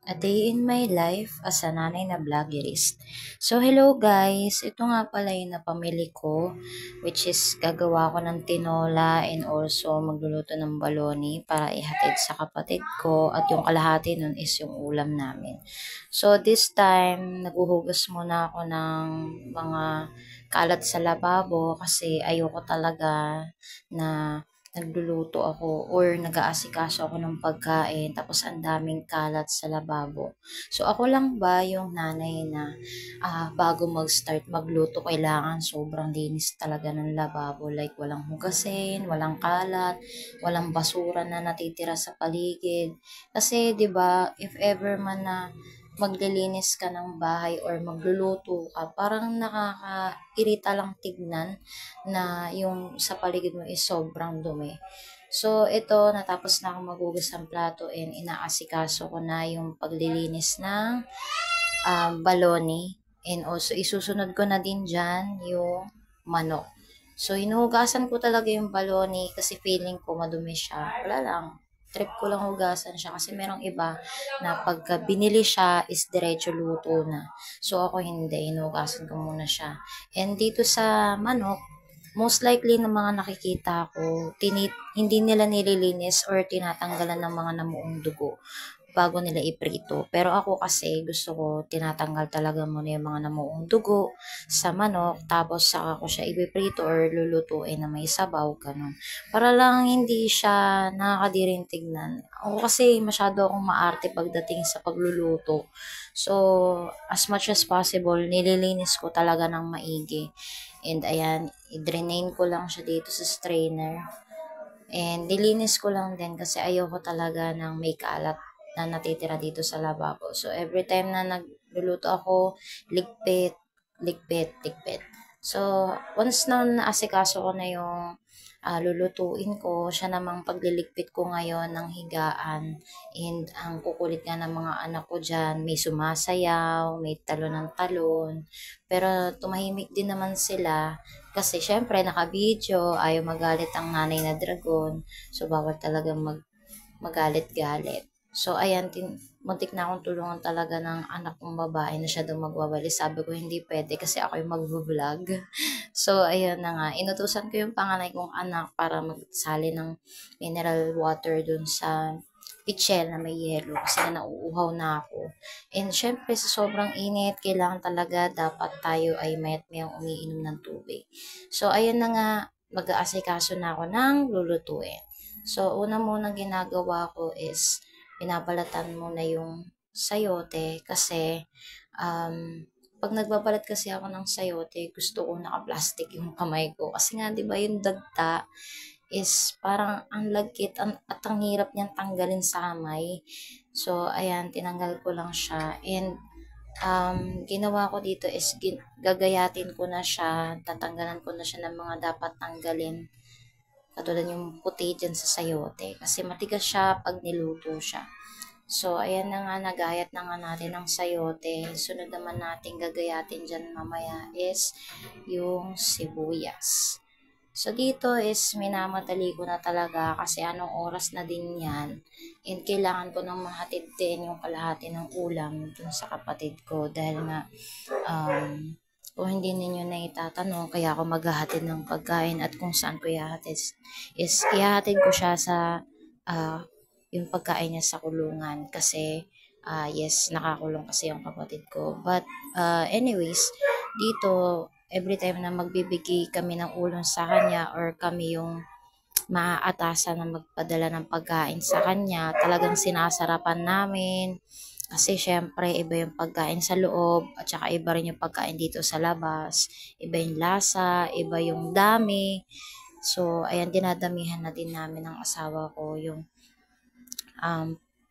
A day in my life as a nanay na vloggerist. So, hello guys! Ito nga pala yung napamili ko, which is gagawa ko ng tinola and also magluluto ng baloni para ihatid sa kapatid ko at yung kalahati nun is yung ulam namin. So, this time, naguhugas muna ako ng mga kalat sa lababo kasi ayoko talaga na nagluluto ako or nag-aasikaso ako ng pagkain tapos ang daming kalat sa lababo. So ako lang ba yung nanay na bago mag-start magluto kailangan sobrang linis talaga ng lababo, like walang hugasin, walang kalat, walang basura na natitira sa paligid. Kasi 'di ba, if ever man na maglilinis ka ng bahay or magluluto ka, parang nakakairita lang tignan na yung sa paligid mo is sobrang dumi. So, ito, natapos na akong magugas ng plato and inaasikaso ko na yung paglilinis ng baloni. And also, isusunod ko na din dyan yung manok. So, hinuhugasan ko talaga yung baloni kasi feeling ko madumi siya. Wala lang. Trip ko lang hugasan siya kasi merong iba na pagka binili siya is diretso luto na. So, ako hindi. Hinuhugasan ko muna siya. And dito sa manok, most likely ng mga nakikita ko, hindi nila nililinis or tinatanggalan ng mga namuong dugo bago nila iprito. Pero ako kasi gusto ko tinatanggal talaga muna yung mga namuong dugo sa manok tapos saka ko siya ipiprito or lulutuin na may sabaw, ganun. Para lang hindi siya nakakadiring tignan. Ako kasi masyado akong maarte pagdating sa pagluluto. So, as much as possible, nililinis ko talaga ng maigi. And ayan, i-drain ko lang siya dito sa strainer. And nilinis ko lang din kasi ayoko talaga ng may kalat na natitira dito sa lababo. So, every time na nagluluto ako, ligpit, ligpit, ligpit. So, once na naasikaso ko na yung lulutuin ko, siya namang pagliligpit ko ngayon ng higaan. And ang kukulit nga ng mga anak ko dyan, may sumasayaw, may talon ng talon. Pero tumahimik din naman sila kasi syempre naka-video, ayaw magalit ang nanay na dragon. So, bawal talaga magalit-galit. So, ayan, muntik na akong tulungan talaga ng anak kong babae na siya daw magwawalis. Sabi ko, hindi pwede kasi ako yung mag-vlog. So, ayun na nga. Inutusan ko yung panganay kong anak para magsali ng mineral water dun sa pichel na may yelo kasi na nauuhaw na ako. And syempre, sa sobrang init, kailangan talaga dapat tayo ay mayat mayang umiinom ng tubig. So, ayun na nga, mag-aasikaso na ako ng lulutuin. So, una muna ginagawa ko is binabalatan muna yung sayote kasi pag nagbabalat kasi ako ng sayote, gusto ko naka-plastic yung kamay ko. Kasi nga, di ba, yung dagta is parang ang lagkit at ang hirap niyang tanggalin sa kamay. So, ayan, tinanggal ko lang siya. And, ginawa ko dito is gagayatin ko na siya, tatanggalan ko na siya ng mga dapat tanggalin. Katulad yung puti dyan sa sayote. Kasi matigas siya pag niluto siya. So, ayan na nga, nagayat na nga natin ang sayote. Sunod naman natin gagayatin dyan mamaya is yung sibuyas. So, dito is minamadali ko na talaga kasi anong oras na din yan. And kailangan ko nang mahatid din yung kalahati ng ulam dun sa kapatid ko dahil nga kung hindi ninyo na itatanong kaya ako maghahatid ng pagkain at kung saan ko ihahatid is ihahatid ko siya sa yung pagkain niya sa kulungan kasi yes, nakakulong kasi yung kapatid ko. But anyways, dito every time na magbibigay kami ng ulam sa kanya or kami yung maaatasan na magpadala ng pagkain sa kanya, talagang sinasarapan namin. Kasi syempre, iba yung pagkain sa loob at saka iba rin yung pagkain dito sa labas. Iba yung lasa, iba yung dami. So, ayan, dinadamihan na din namin ng asawa ko yung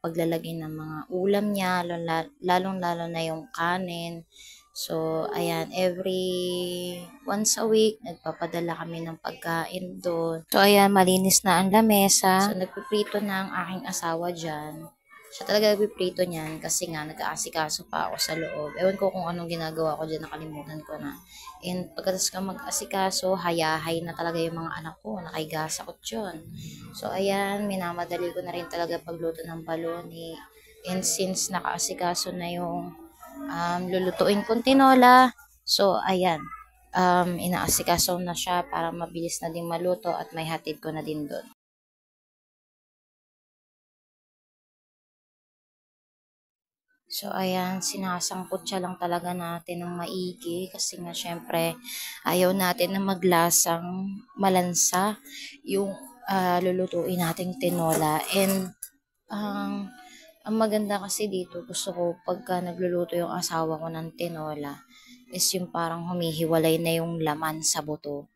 paglalagay ng mga ulam niya, lalong-lalo na yung kanin. So, ayan, every once a week, nagpapadala kami ng pagkain doon. So, ayan, malinis na ang lamesa. So, nagpiprito na ang aking asawa dyan. Siya talaga nagpiprito niyan kasi nga nag-aasikaso pa ako sa loob. Ewan ko kung anong ginagawa ko dyan, nakalimutan ko na. And pagkatapos ka mag-asikaso, hayahay na talaga yung mga anak ko, nakaigasakot yun. So, ayan, minamadali ko na rin talaga pagluto ng baloni. And since nakaasikaso na yung lulutuin kong tinola, so ayan, inaasikaso na siya para mabilis na din maluto at may hatid ko na din doon. So, ayan, sinasangkot siya lang talaga natin ng maigi kasi nga syempre ayaw natin na maglasang malansa yung lulutuin nating tinola. And ang maganda kasi dito, gusto ko pagka nagluluto yung asawa ko ng tinola, is yung parang humihiwalay na yung laman sa buto.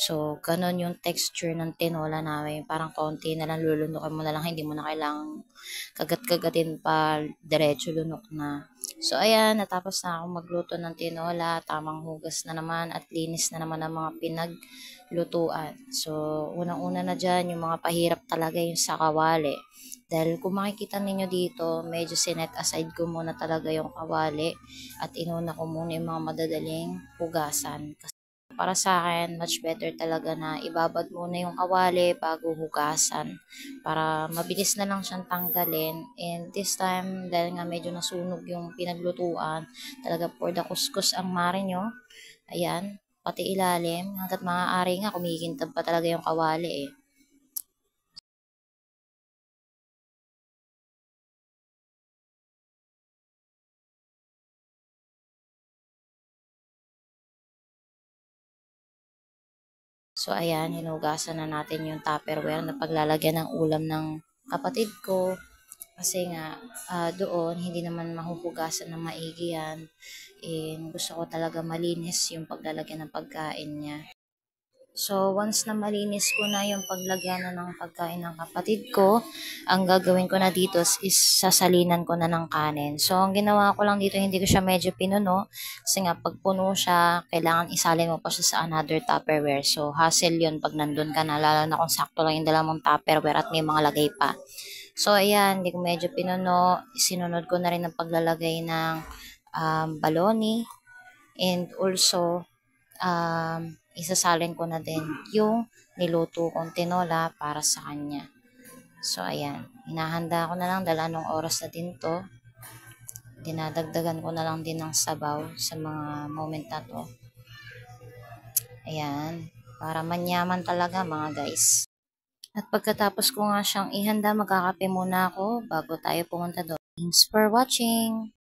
So, ganun yung texture ng tinola namin. Parang konti na lang, lulunukin mo na lang. Hindi mo na kailangang kagat-kagatin pa. Diretso lunok na. So, ayan. Natapos na ako magluto ng tinola. Tamang hugas na naman at linis na naman ang mga pinaglutuan. So, unang-una na dyan, yung mga pahirap talaga yung sa kawali. Dahil kung makikita ninyo dito, medyo sinet aside ko muna talaga yung kawali at inuna ko muna yung mga madadaling hugasan. Para sa akin, much better talaga na ibabad muna yung kawali bago hugasan para mabilis na lang siyang tanggalin. And this time, dahil nga medyo nasunog yung pinaglutuan, talaga for the kuskus ang mare nyo. Ayan, pati ilalim. Hanggat maaari nga, kumikintab pa talaga yung kawali eh. So, ayan, hinugasan na natin yung Tupperware na paglalagyan ng ulam ng kapatid ko. Kasi nga, doon, hindi naman mahuhugasan ng maigi yan. And gusto ko talaga malinis yung paglalagyan ng pagkain niya. So, once na malinis ko na yung paglagyan na ng pagkain ng kapatid ko, ang gagawin ko na dito is sasalinan ko na ng kanin. So, ang ginawa ko lang dito, hindi ko siya medyo pinuno. Kasi nga, pag puno siya, kailangan isalin mo pa siya sa another Tupperware. So, hassle yun pag nandun ka na, lalo na kung sakto lang yung dala mong Tupperware at may mga lagay pa. So, ayan, hindi ko medyo pinuno. Sinunod ko na rin ang paglalagay ng baloney. And also, isasalin ko na din yung niluto kong tinola para sa kanya. So, ayan. Hinahanda ko na lang dahil anong oras na din to. Dinadagdagan ko na lang din ng sabaw sa mga moment na to. Ayan. Para manyaman talaga mga guys. At pagkatapos ko nga siyang ihanda, magkakape muna ako bago tayo pumunta doon. Thanks for watching!